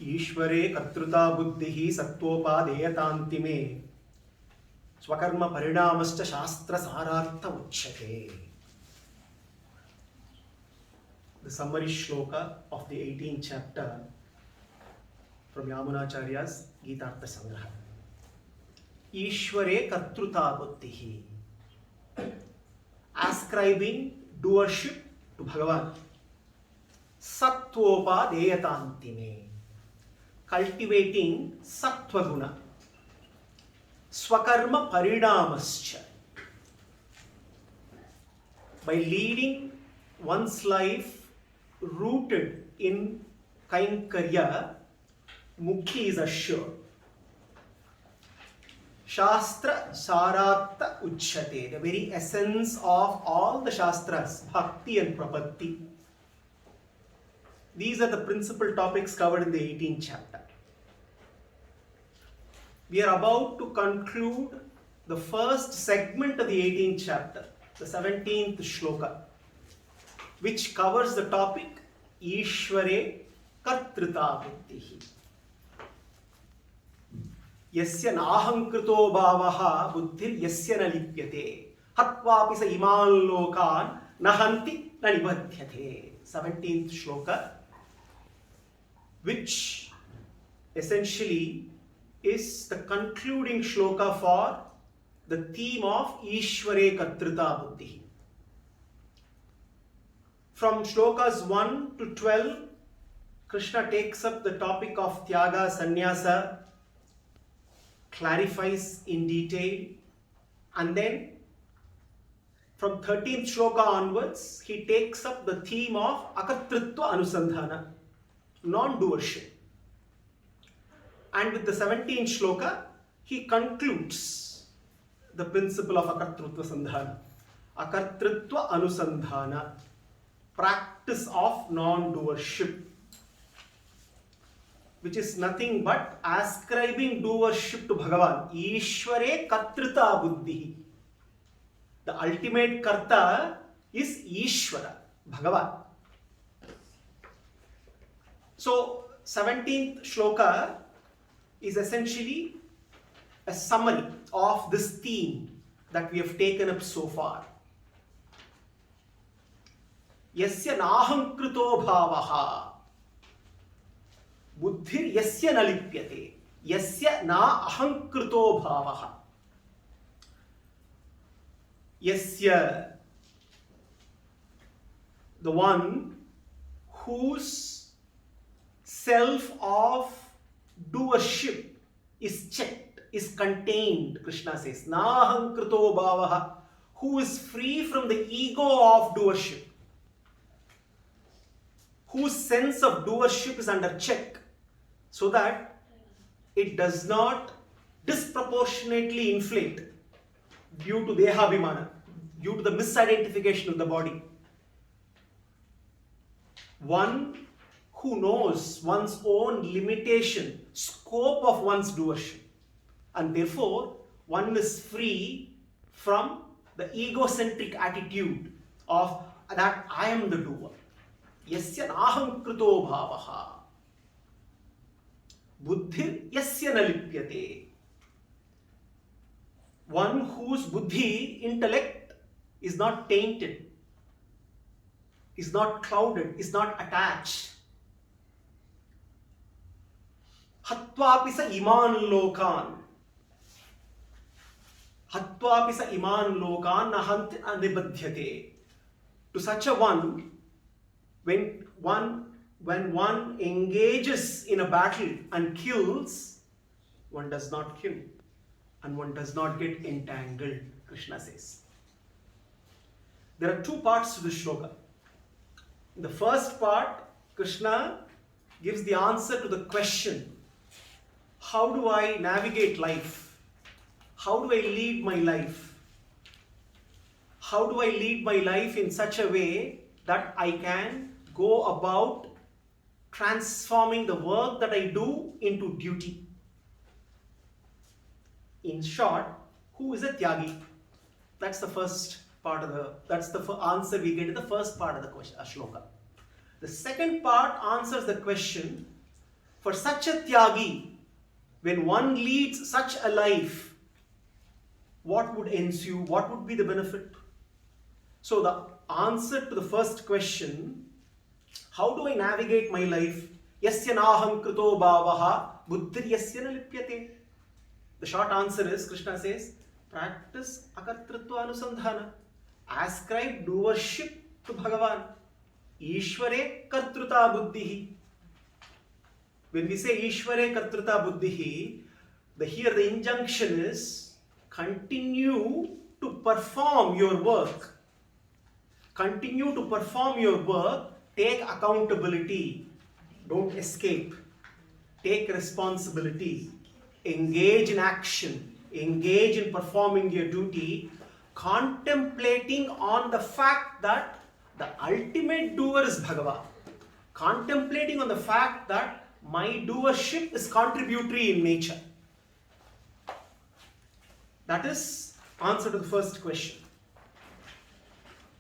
ईश्वरे कर्तृता बुद्धिः सत्त्वोपादेयतान्तिमे स्वकर्म परिणामश्च शास्त्रसारार्थ उच्यते. The summary shloka of the 18th chapter from Yamunacharya's Gita Sangraha. Ishvare Kartruta Buddhihi, ascribing doership to Bhagavan. Sattvopa deyatantime, cultivating sattva guna. Swakarma parinamascha, by leading one's life rooted in Kainkarya, Mukhi is assured. Shastra Sarartha Uchyate, the very essence of all the Shastras, Bhakti and Prapatti. These are the principal topics covered in the 18th chapter. We are about to conclude the first segment of the 18th chapter, the 17th Shloka, which covers the topic Ishvare Kartrita Buddhihi. Yasya nahankrito bhavaha buddhir yasya na lipyate hatvapi sa iman lokan nahanti na nibadhyate. 17th Shloka, which essentially is the concluding shloka for the theme of Ishvare Kartrita Buddhihi. From shlokas 1 to 12, Krishna takes up the topic of Tyaga Sanyāsa, clarifies in detail, and then from 13th shloka onwards, he takes up the theme of Akartritva Anusandhana, non-doership. And with the 17th shloka, he concludes the principle of Akartritva Sandhana, Akartritva Anusandhana, practice of non-doership, which is nothing but ascribing doership to Bhagavan. Ishvare Kartrita Buddhihi. The ultimate Karta is Ishvara, Bhagavan. So, 17th shloka is essentially a summary of this theme that we have taken up so far. Yasya nahankrito bhavaha buddhir yasya na lipyate. Yasya na ahankrito bhavaha. Yasya, the one whose self of doership is checked, is contained, Krishna says. Nahankrito bhavaha, who is free from the ego of doership, whose sense of doership is under check, so that it does not disproportionately inflate due to dehabhimana, due to the misidentification of the body. One who knows one's own limitation, scope of one's doership, and therefore one is free from the egocentric attitude of that I am the doer. Yasya nahankrito bhavaha buddhir yasya na lipyate. One whose buddhi, intellect, is not tainted, is not clouded, is not attached. Hatvapi sa iman lokan. Hatvapi sa iman lokan nahanti anibadhyate. To such a one, when one engages in a battle and kills, one does not kill and one does not get entangled, Krishna says. There are two parts to this shloka. In the first part, Krishna gives the answer to the question, how do I navigate life? How do I lead my life? How do I lead my life in such a way that I can go about transforming the work that I do into duty? In short, who is a tyagi? That's the first part of that's the answer we get in the first part of the question, shloka. The second part answers the question, For such a tyagi, when one leads such a life, what would ensue? What would be the benefit? So the answer to the first question, how do I navigate my life? Yasya naham krito bhavaha buddhir yasya na lipyate. The short answer is, Krishna says, practice akartrutva anusandhana. Ascribe doership to Bhagavan. Ishvare kartruta buddhihi. When we say Ishvare kartruta buddhihi, here the injunction is continue to perform your work. Continue to perform your work. Take accountability. Don't escape. Take responsibility. Engage in action. Engage in performing your duty. Contemplating on the fact that the ultimate doer is Bhagavan. Contemplating on the fact that my doership is contributory in nature. That is answer to the first question.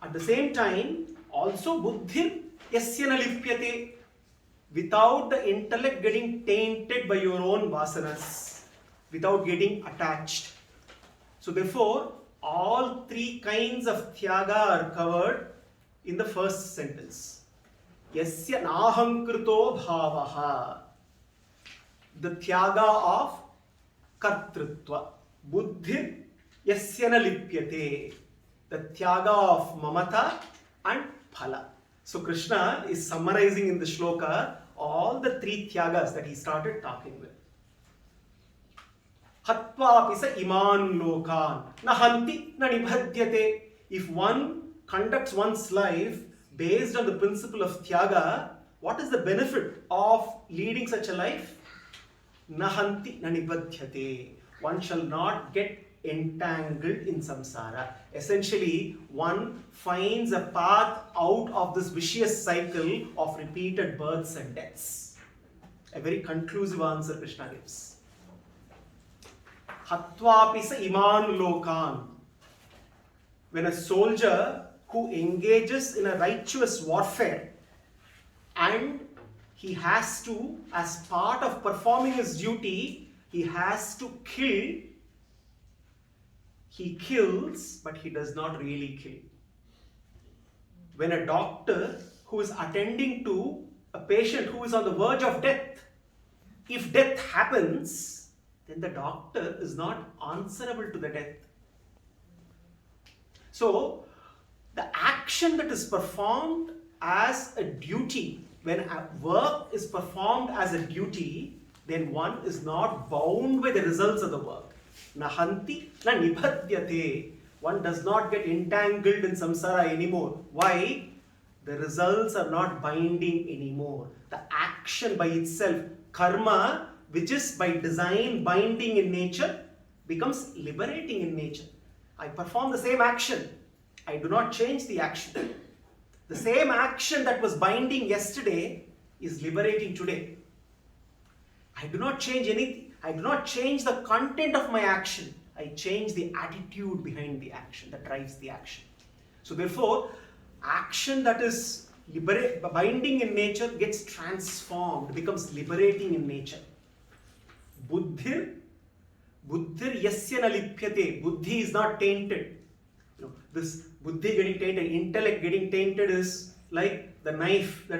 At the same time, also buddhir yasya na lipyate, without the intellect getting tainted by your own vasanas, without getting attached. So therefore, all three kinds of tyaga are covered in the first sentence. Yasya naham krito bhavaha. The tyaga of kartrutva. Buddhir yasya na lipyate. The tyaga of mamata and phala. So Krishna is summarizing in the shloka all the three tyagas that he started talking with. Hatva pisa iman lokan nahanti na nibhadyate. If one conducts one's life based on the principle of tyaga, what is the benefit of leading such a life? Nahanti na nibhadyate. One shall not get entangled in samsara. Essentially, one finds a path out of this vicious cycle of repeated births and deaths. A very conclusive answer Krishna gives. Hatvapisa iman lokan. When a soldier who engages in a righteous warfare and he has to, as part of performing his duty, he has to kill. He kills, but he does not really kill. When a doctor who is attending to a patient who is on the verge of death, if death happens, then the doctor is not answerable to the death. So, the action that is performed as a duty, when a work is performed as a duty, then one is not bound by the results of the work. Nahanti na nibhadyate. One does not get entangled in samsara anymore. Why? The results are not binding anymore. The action by itself, karma, which is by design binding in nature, becomes liberating in nature. I perform the same action. I do not change the action. The same action that was binding yesterday is liberating today. I do not change anything. I do not change the content of my action. I change the attitude behind the action that drives the action. So therefore, action that is binding in nature gets transformed, becomes liberating in nature. Buddhir yasya na lipyate. Buddhi is not tainted. This buddhi getting tainted, intellect getting tainted is like the knife that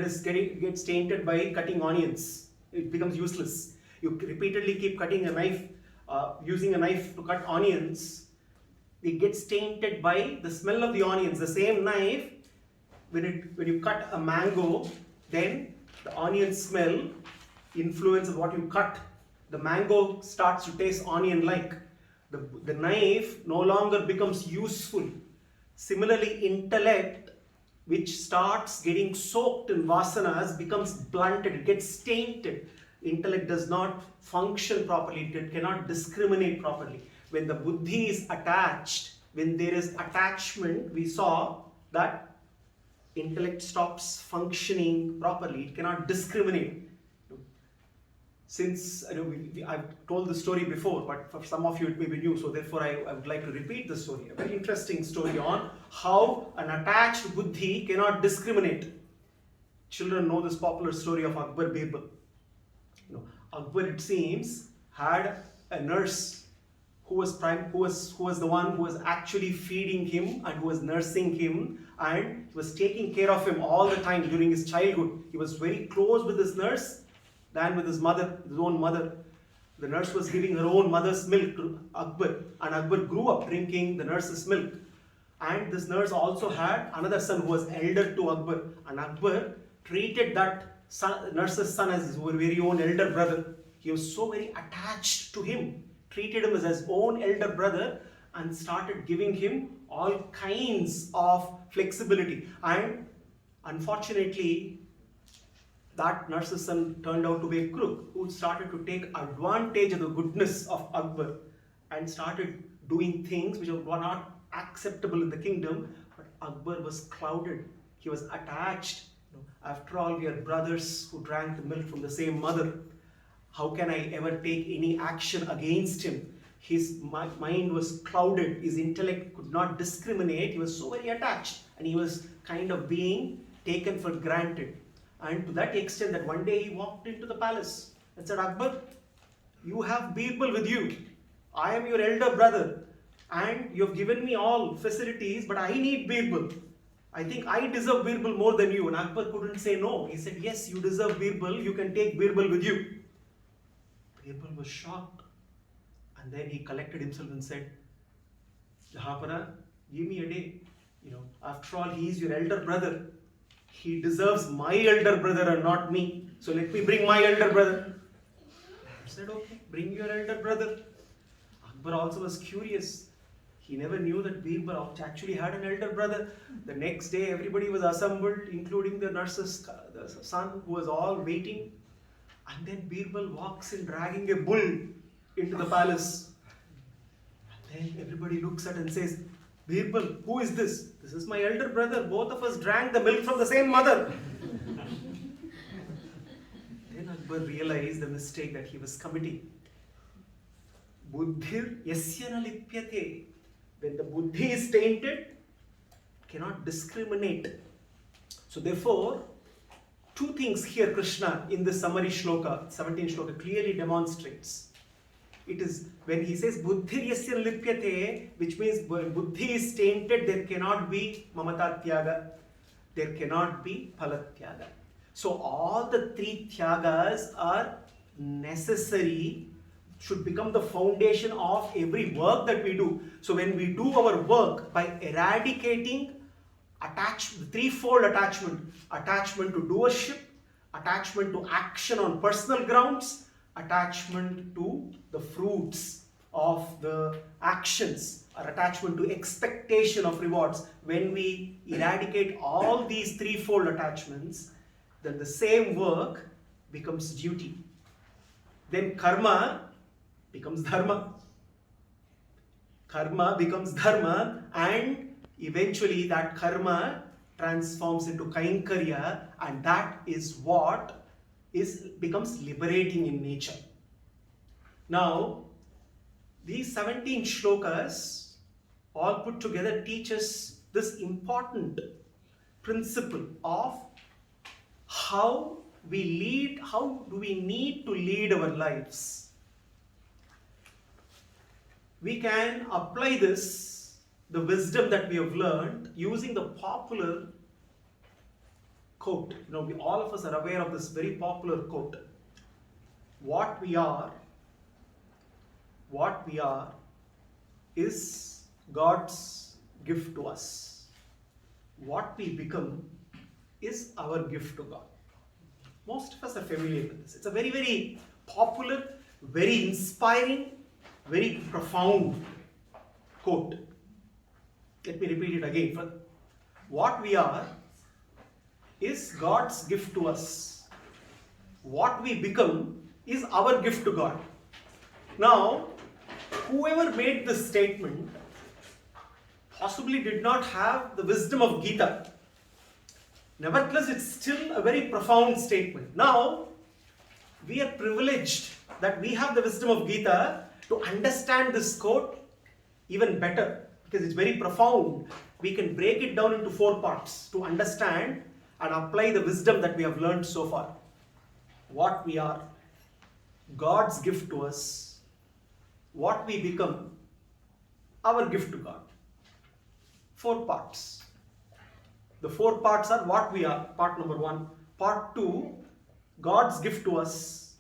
gets tainted by cutting onions. It becomes useless. You repeatedly keep cutting a knife, using a knife to cut onions, it gets tainted by the smell of the onions. The same knife, when you cut a mango, then the onion smell influences what you cut. The mango starts to taste onion-like. The knife no longer becomes useful. Similarly, intellect, which starts getting soaked in vasanas, becomes blunted, it gets tainted. Intellect does not function properly, it cannot discriminate properly. When the buddhi is attached, when there is attachment, we saw that intellect stops functioning properly, it cannot discriminate. Since I've told the story before, but for some of you it may be new, so therefore I would like to repeat the story. A very interesting story on how an attached buddhi cannot discriminate. Children know this popular story of Akbar Birbal. Akbar, it seems, had a nurse who was the one who was actually feeding him and who was nursing him and was taking care of him all the time during his childhood. He was very close with his nurse than with his mother, his own mother. The nurse was giving her own mother's milk to Akbar, and Akbar grew up drinking the nurse's milk. And this nurse also had another son who was elder to Akbar, and Akbar treated that nurse's son as his very own elder brother. He was so very attached to him, treated him as his own elder brother, and started giving him all kinds of flexibility. And unfortunately, that nurse's son turned out to be a crook who started to take advantage of the goodness of Akbar and started doing things which were not acceptable in the kingdom. But Akbar was clouded. He was attached. After all, we are brothers who drank the milk from the same mother. How can I ever take any action against him? His mind was clouded. His intellect could not discriminate. He was so very attached, and he was kind of being taken for granted. And to that extent that one day he walked into the palace and said, Akbar, you have Birbal with you. I am your elder brother and you have given me all facilities, but I need Birbal. I think I deserve Birbal more than you. And Akbar couldn't say no. He said, yes, you deserve Birbal. You can take Birbal with you. Birbal was shocked. And then he collected himself and said, Jahapara, give me a day. After all, he is your elder brother. He deserves my elder brother and not me. So let me bring my elder brother. I said, okay, bring your elder brother. Akbar also was curious. He never knew that Birbal actually had an elder brother. The next day, everybody was assembled, including the nurse's son, who was all waiting. And then Birbal walks in dragging a bull into the palace. And then everybody looks at and says, Birbal, who is this? This is my elder brother. Both of us drank the milk from the same mother. Then Akbar realized the mistake that he was committing. Buddhir yasyana lipyate. When the buddhi is tainted, cannot discriminate. So therefore, two things here Krishna in this summary shloka, 17th shloka, clearly demonstrates. It is when he says buddhir yasya lipyate, which means when buddhi is tainted, there cannot be mamata tyaga, there cannot be phala tyaga. So all the three tyagas are necessary, should become the foundation of every work that we do. So when we do our work by eradicating threefold attachment to doership, attachment to action on personal grounds, attachment to the fruits of the actions, or attachment to expectation of rewards. When we eradicate all these threefold attachments, then the same work becomes duty. Then karma becomes dharma. Karma becomes dharma, and eventually that karma transforms into kainkarya, and that is what becomes liberating in nature. Now, these 17 shlokas all put together teach us this important principle of how do we need to lead our lives. We can apply this, the wisdom that we have learned, using the popular quote. All of us are aware of this very popular quote. What we are is God's gift to us. What we become is our gift to God. Most of us are familiar with this. It's a very, very popular, very inspiring, very profound quote. Let me repeat it again. What we are is God's gift to us. What we become is our gift to God. Now, whoever made this statement possibly did not have the wisdom of Gita. Nevertheless, it's still a very profound statement. Now, we are privileged that we have the wisdom of Gita to understand this quote even better, because it's very profound. We can break it down into 4 parts to understand and apply the wisdom that we have learned so far. What we are. God's gift to us, what we become, our gift to God. 4 parts. The 4 parts are what we are, part number 1. Part 2, God's gift to us.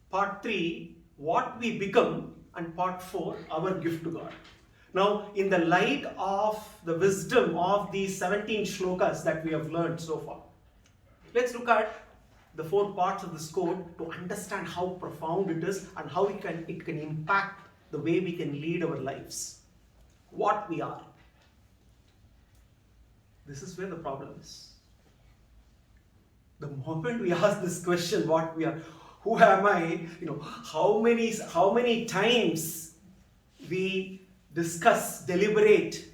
Part 3, what we become. And part 4, our gift to God. Now, in the light of the wisdom of these 17 shlokas that we have learned so far, let's look at the 4 parts of this code to understand how profound it is and how it can impact the way we can lead our lives. What we are. This is where the problem is. The moment we ask this question, what we are, who am I? How many times we discuss, deliberate,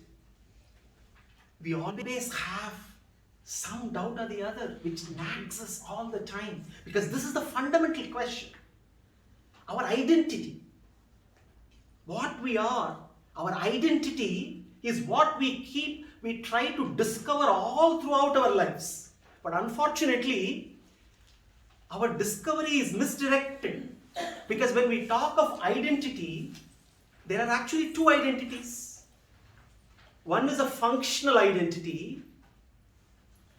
we always have some doubt or the other which nags us all the time, because this is the fundamental question. Our identity, what we are, our identity is what we try to discover all throughout our lives. But unfortunately, our discovery is misdirected, because when we talk of identity, there are actually 2 identities. One is a functional identity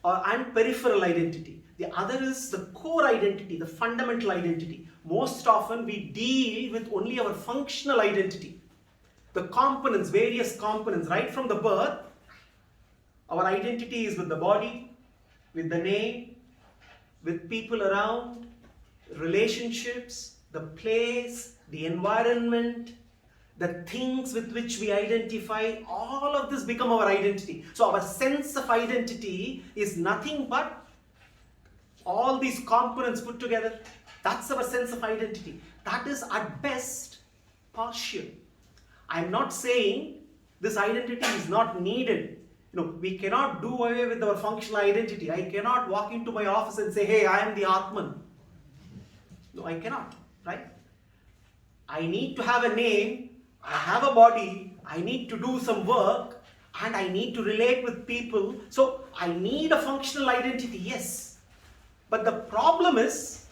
and peripheral identity. The other is the core identity, the fundamental identity. Most often we deal with only our functional identity. The components, various components, right from the birth, our identity is with the body, with the name, with people around, relationships, the place, the environment, the things with which we identify, all of this become our identity. So our sense of identity is nothing but all these components put together. That's our sense of identity. That is at best partial. I'm not saying this identity is not needed. We cannot do away with our functional identity. I cannot walk into my office and say, hey, I am the Atman. No, I cannot, right? I need to have a name, I have a body, I need to do some work, and I need to relate with people. So I need a functional identity, yes. But the problem is,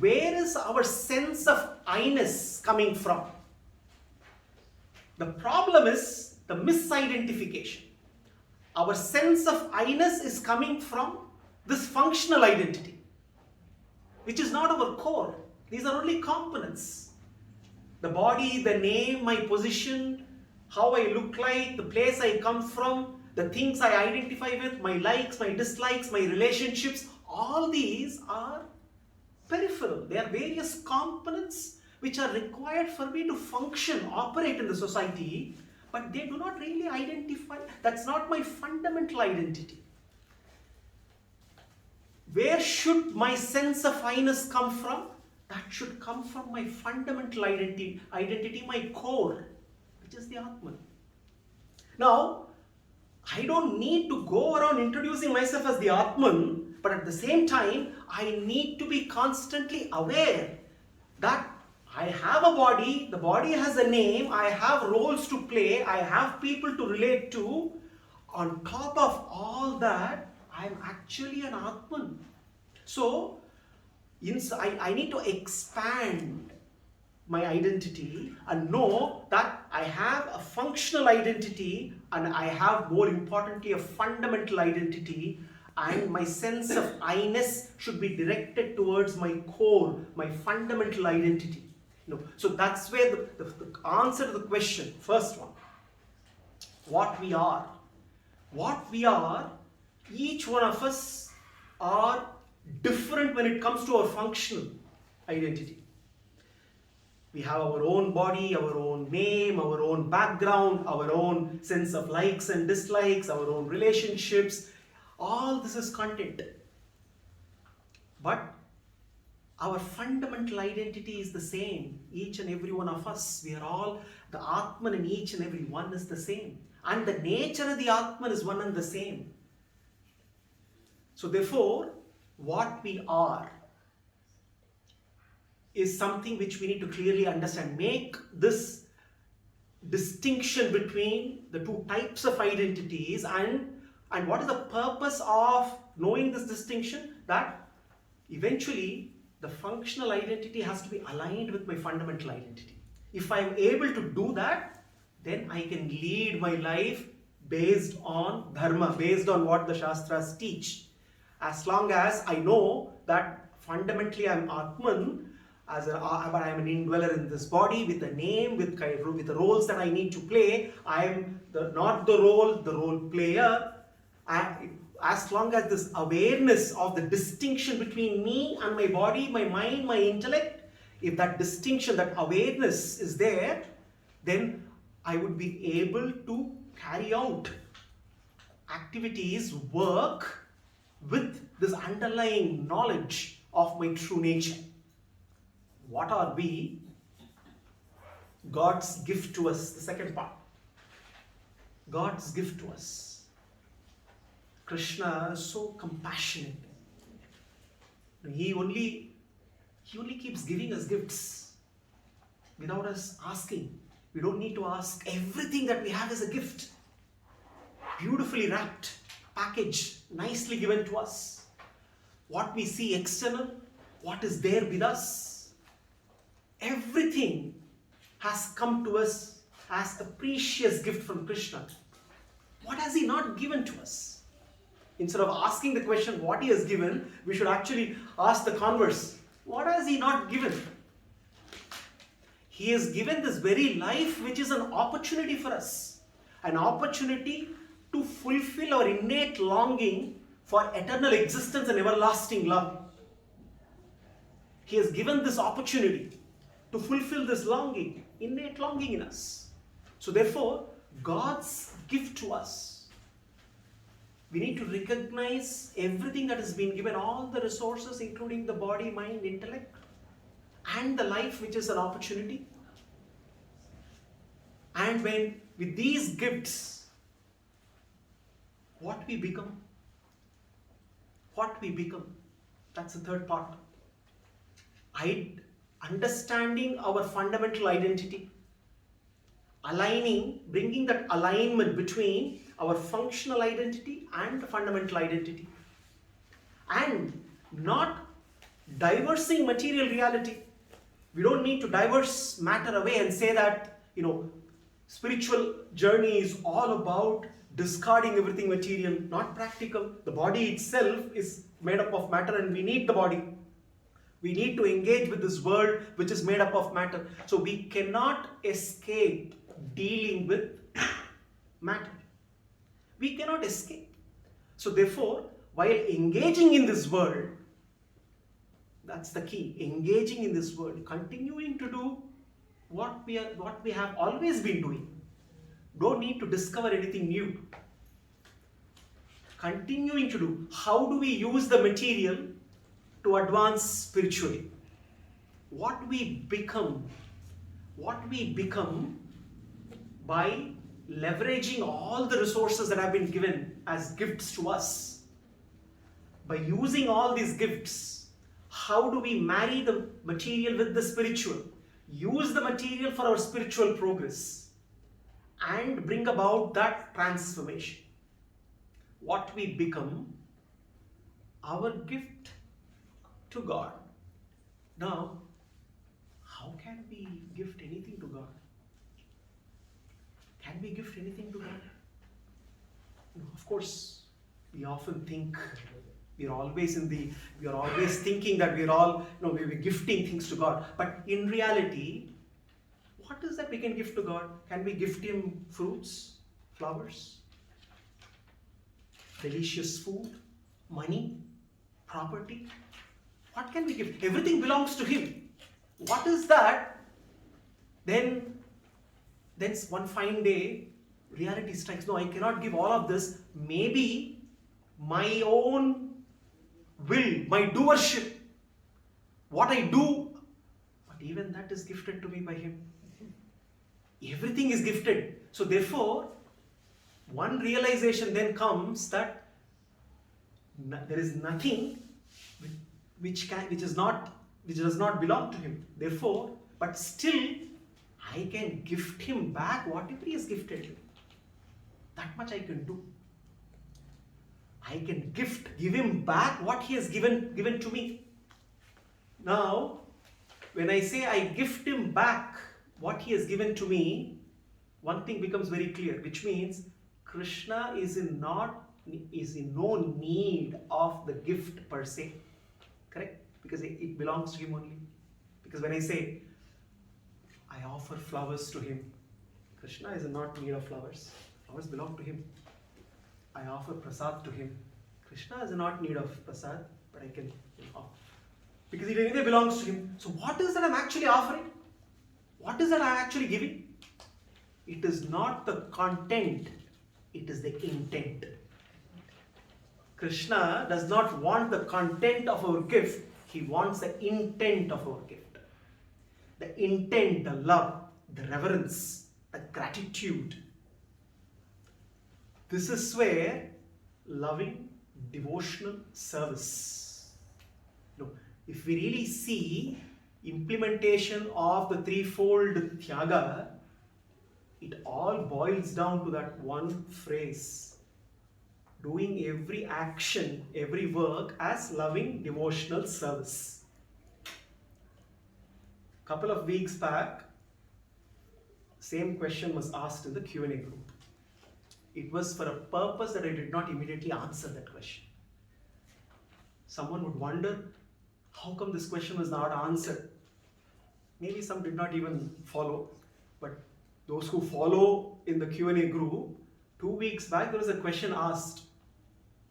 where is our sense of I-ness coming from? The problem is the misidentification. Our sense of I-ness is coming from this functional identity, which is not our core. These are only components. The body, the name, my position, how I look like, the place I come from, the things I identify with, my likes, my dislikes, my relationships, all these are peripheral. They are various components which are required for me to function, operate in the society, but they do not really identify. That's not my fundamental identity. Where should my sense of I-ness come from? That should come from my fundamental identity, my core, which is the Atman. Now, I don't need to go around introducing myself as the Atman, but at the same time, I need to be constantly aware that I have a body, the body has a name, I have roles to play, I have people to relate to. On top of all that, I am actually an Atman. So, I need to expand my identity and know that I have a functional identity and I have, more importantly, a fundamental identity, and my sense of I-ness should be directed towards my core, my fundamental identity. So that's where the answer to the question, first one, what we are. What we are, each one of us are different when it comes to our functional identity. We have our own body, our own name, our own background, our own sense of likes and dislikes, our own relationships. All this is content. But our fundamental identity is the same. Each and every one of us, we are all, the Atman in each and every one is the same. And the nature of the Atman is one and the same. So therefore, what we are is something which we need to clearly understand. Make this distinction between the 2 types of identities, and what is the purpose of knowing this distinction? That eventually the functional identity has to be aligned with my fundamental identity. If I'm able to do that, then I can lead my life based on Dharma, based on what the Shastras teach. As long as I know that fundamentally I'm Atman, but I'm an indweller in this body with a name, with the roles that I need to play. I'm not the role player. As long as this awareness of the distinction between me and my body, my mind, my intellect, if that distinction, that awareness is there, then I would be able to carry out activities, work with this underlying knowledge of my true nature. What are we? God's gift to us, the second part. God's gift to us. Krishna is so compassionate. He only keeps giving us gifts without us asking. We don't need to ask. Everything that we have is a gift. Beautifully wrapped, packaged, nicely given to us. What we see external, what is there with us, everything has come to us as a precious gift from Krishna. What has He not given to us? Instead of asking the question what He has given, we should actually ask the converse. What has He not given? He has given this very life, which is an opportunity for us. An opportunity to fulfill our innate longing for eternal existence and everlasting love. He has given this opportunity to fulfill this longing, innate longing in us. So therefore, God's gift to us, we need to recognize everything that has been given, all the resources, including the body, mind, intellect, and the life, which is an opportunity. And when with these gifts, what we become, that's the third part. Understanding our fundamental identity, aligning, bringing that alignment between our functional identity and the fundamental identity, and not diversing material reality. We don't need to diverse matter away and say that, spiritual journey is all about discarding everything material. Not practical. The body itself is made up of matter and we need the body. We need to engage with this world which is made up of matter. So we cannot escape dealing with matter. We cannot escape. So therefore, while engaging in this world, that's the key. Engaging in this world, continuing to do what we have always been doing. Don't need to discover anything new. Continuing to do. How do we use the material to advance spiritually? What we become by leveraging all the resources that have been given as gifts to us. By using all these gifts, how do we marry the material with the spiritual? Use the material for our spiritual progress and bring about that transformation. What we become, our gift to God. Now, how can we gift anything to God? Can we gift anything to God? Of course, we often think we are always thinking that we're gifting things to God. But in reality, what is that we can gift to God? Can we gift Him fruits, flowers, delicious food, money, property? What can we gift? Everything belongs to Him. What is that? Then one fine day, reality strikes. No, I cannot give all of this. Maybe my own will, my doership, what I do, but even that is gifted to me by Him. Everything is gifted. So therefore, one realization then comes that there is nothing which does not belong to Him. Therefore, but still, I can gift Him back whatever He has gifted me. That much I can do. I can give Him back what He has given to me. Now, when I say I gift him back what he has given to me, one thing becomes very clear, which means Krishna is in no need of the gift per se. Correct? Because it belongs to him only. Because when I say I offer flowers to him, Krishna is not in need of flowers. Flowers belong to him. I offer prasad to him. Krishna is not in need of prasad, but I can offer. Because it anyway belongs to him. So what is that I'm actually offering? What is that I'm actually giving? It is not the content, it is the intent. Krishna does not want the content of our gift, he wants the intent of our gift. The intent, the love, the reverence, the gratitude. This is where loving devotional service. If we really see implementation of the threefold Tyaga, it all boils down to that one phrase. Doing every action, every work as loving devotional service. Couple of weeks back, same question was asked in the Q&A group. It was for a purpose that I did not immediately answer that question. Someone would wonder, how come this question was not answered? Maybe some did not even follow, but those who follow in the Q&A group, 2 weeks back there was a question asked.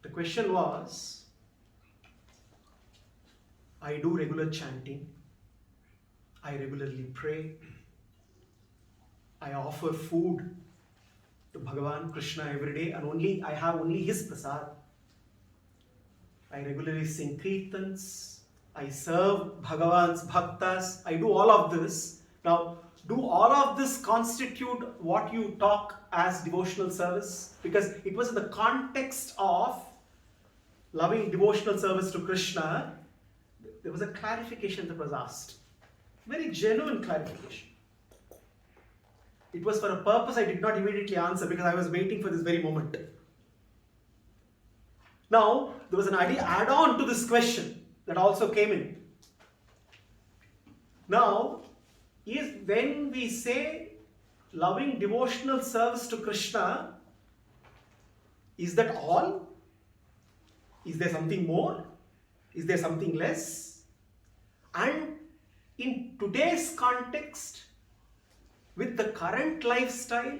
The question was, I do regular chanting, I regularly pray, I offer food to Bhagavan Krishna every day, and I have only his prasad. I regularly sing kirtans, I serve Bhagavan's bhaktas, I do all of this. Now, do all of this constitute what you talk as devotional service? Because it was in the context of loving devotional service to Krishna, there was a clarification that was asked. Very genuine clarification. It was for a purpose I did not immediately answer because I was waiting for this very moment. Now, there was an idea add-on to this question that also came in. Now, when we say loving devotional service to Krishna, is that all? Is there something more? Is there something less? And in today's context, with the current lifestyle,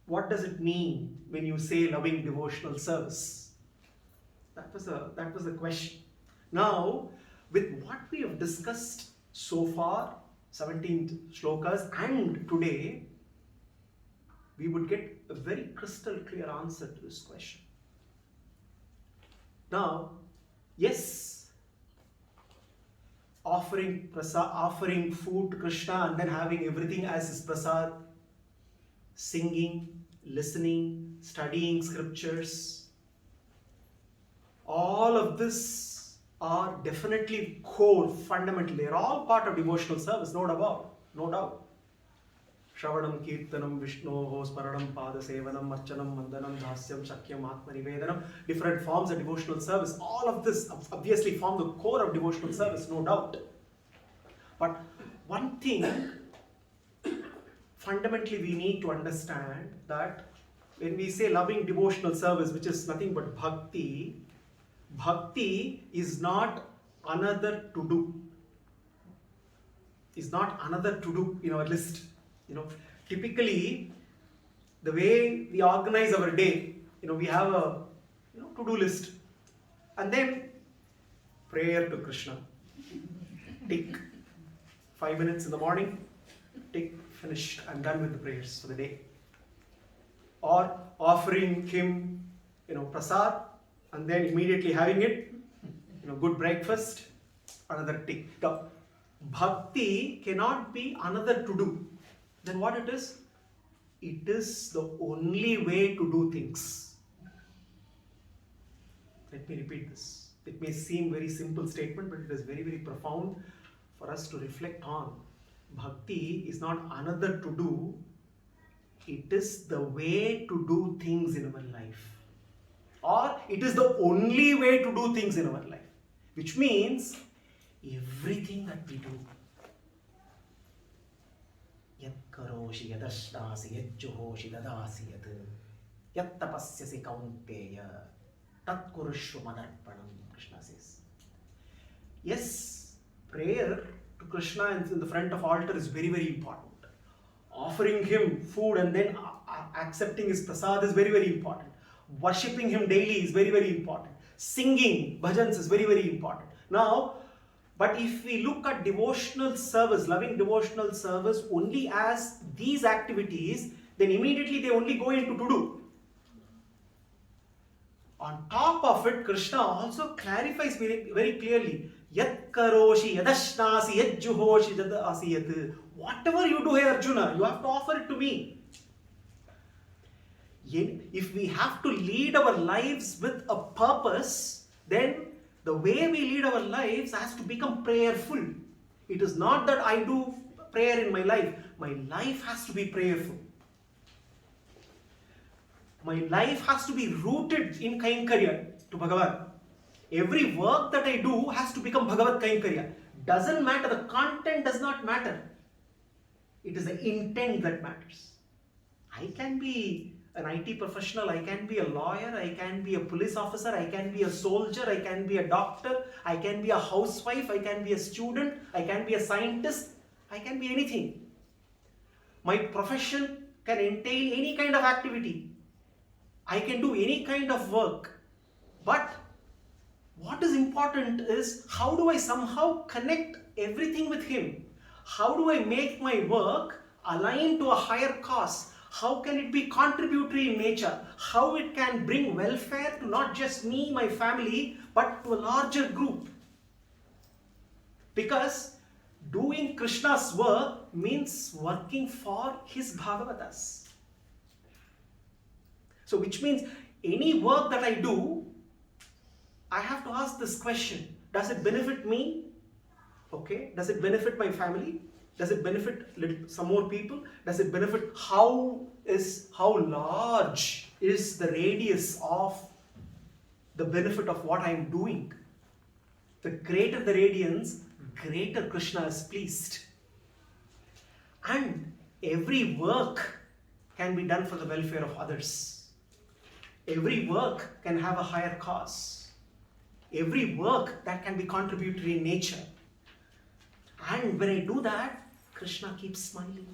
what does it mean when you say loving devotional service? That was the question. Now, with what we have discussed so far, 17 shlokas, and today, we would get a very crystal clear answer to this question. Now, yes, offering food to Krishna and then having everything as his prasad, singing, listening, studying scriptures, all of this are definitely core, fundamental. They are all part of devotional service, no doubt. Shravanam, Kirtanam, Vishnoho, Smaranam, Padasevanam, Archanam, Mandanam, Dhasyam, Shakyam, Atmanivedanam, different forms of devotional service. All of this obviously form the core of devotional service, no doubt. But one thing, fundamentally we need to understand that when we say loving devotional service, which is nothing but bhakti, bhakti is not another to-do. Is not another to-do in our list. Typically, the way we organize our day, we have a to-do list, and then prayer to Krishna. Tick. 5 minutes in the morning. Tick. Finished. I'm done with the prayers for the day. Or offering him, prasad, and then immediately having it. Good breakfast. Another tick. Now, bhakti cannot be another to-do. Then what it is? It is the only way to do things. Let me repeat this. It may seem very simple statement, but it is very, very profound for us to reflect on. Bhakti is not another to-do. It is the way to do things in our life. Or it is the only way to do things in our life. Which means, everything that we do. Yat karoshi yadashnasi yajjuhoshi dadasi yad yat tapasyasi kaunteya tat kurushva madarpanam, Krishna says. Yes, prayer to Krishna in the front of altar is very, very important. Offering him food and then accepting his prasad is very, very important. Worshipping him daily is very, very important. Singing bhajans is very, very important. Now, but if we look at devotional service, loving devotional service only as these activities, then immediately they only go into to-do. On top of it, Krishna also clarifies very, very clearly, Yat karoshi yadashnasi yajjuhoshi dadasi yat. Whatever you do here, Arjuna, you have to offer it to me. If we have to lead our lives with a purpose, then the way we lead our lives has to become prayerful. It is not that I do prayer in my life. My life has to be prayerful. My life has to be rooted in Kainkarya to Bhagavan. Every work that I do has to become Bhagavad Kainkarya. Doesn't matter, the content does not matter. It is the intent that matters. I can be an IT professional, I can be a lawyer, I can be a police officer, I can be a soldier, I can be a doctor, I can be a housewife, I can be a student, I can be a scientist, I can be anything. My profession can entail any kind of activity. I can do any kind of work. But what is important is, how do I somehow connect everything with him? How do I make my work align to a higher cause? How can it be contributory in nature? How it can bring welfare to not just me, my family, but to a larger group? Because doing Krishna's work means working for his Bhagavatas. So which means any work that I do, I have to ask this question: does it benefit me? Okay. Does it benefit my family? Does it benefit some more people? Does it benefit how large is the radius of the benefit of what I am doing? The greater the radiance, greater Krishna is pleased. And every work can be done for the welfare of others. Every work can have a higher cause. Every work that can be contributory in nature. And when I do that, Krishna keeps smiling.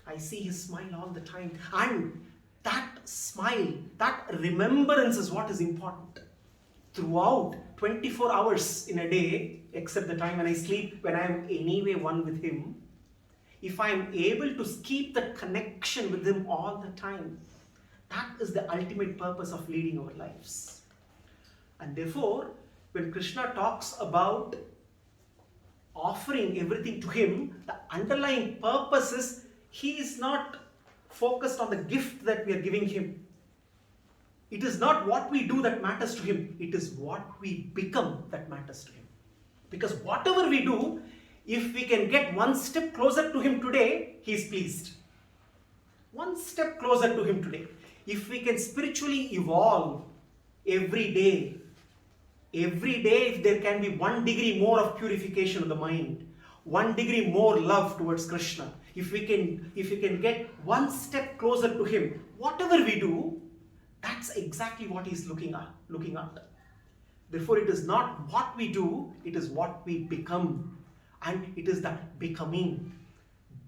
I see his smile all the time. And that smile, that remembrance is what is important. Throughout 24 hours in a day, except the time when I sleep, when I am anyway one with him, if I am able to keep that connection with him all the time, that is the ultimate purpose of leading our lives. And therefore, when Krishna talks about offering everything to him, the underlying purpose is he is not focused on the gift that we are giving him. It is not what we do that matters to him. It is what we become that matters to him. Because whatever we do, if we can get one step closer to him today, he is pleased. One step closer to him today. If we can spiritually evolve every day, if there can be 1 degree more of purification of the mind, 1 degree more love towards Krishna, if we can get one step closer to him, whatever we do, that's exactly what he's looking at. Therefore, it is not what we do, it is what we become. And it is that becoming.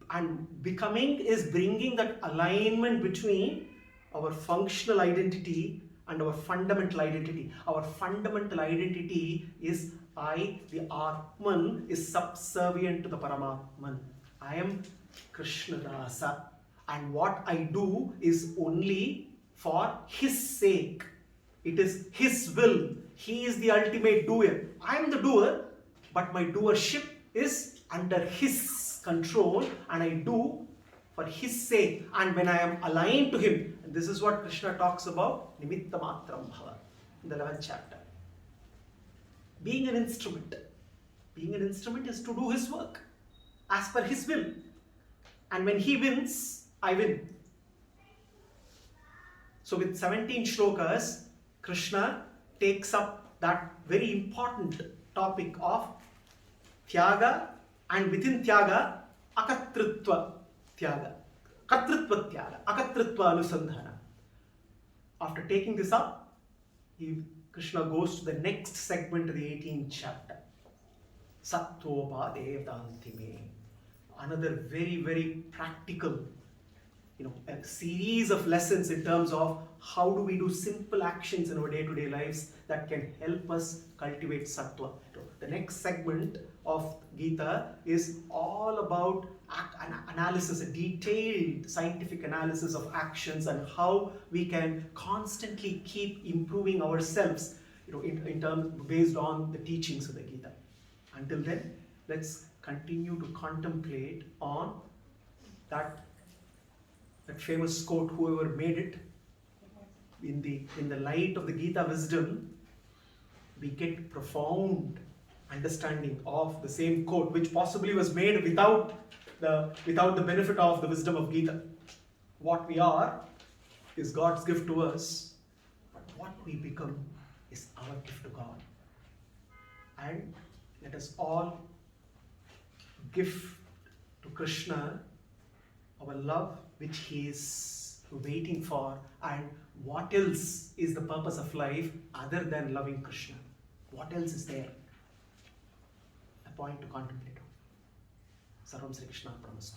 And becoming is bringing that alignment between our functional identity and our fundamental identity. Our fundamental identity is I, the Atman, is subservient to the Paramatman. I am Krishna Dasa, and what I do is only for his sake. It is his will. He is the ultimate doer. I am the doer, but my doership is under his control, and I do for his sake. And when I am aligned to him, and this is what Krishna talks about, Nimitta Matram Bhava, in the 11th chapter. Being an instrument. Being an instrument is to do his work as per his will. And when he wins, I win. So with 17 shlokas, Krishna takes up that very important topic of Tyaga, and within Tyaga, Akatritva Tyaga. Katritva Tyaga, Akatritva Anusandhana. After taking this up, Krishna goes to the next segment of the 18th chapter. Sattvopadevdantime. Another very, very practical, a series of lessons in terms of how do we do simple actions in our day-to-day lives that can help us cultivate sattva. The next segment of Gita is all about an analysis, a detailed scientific analysis of actions and how we can constantly keep improving ourselves, in terms based on the teachings of the Gita. Until then, let's continue to contemplate on that famous quote, whoever made it, in the light of the Gita wisdom, we get profound understanding of the same quote, which possibly was made without the benefit of the wisdom of Gita. What we are is God's gift to us, but what we become is our gift to God. And let us all give to Krishna our love, which he is waiting for. And what else is the purpose of life other than loving Krishna? What else is there? A point to contemplate on. Sarvam Sri Krishna Pramastu.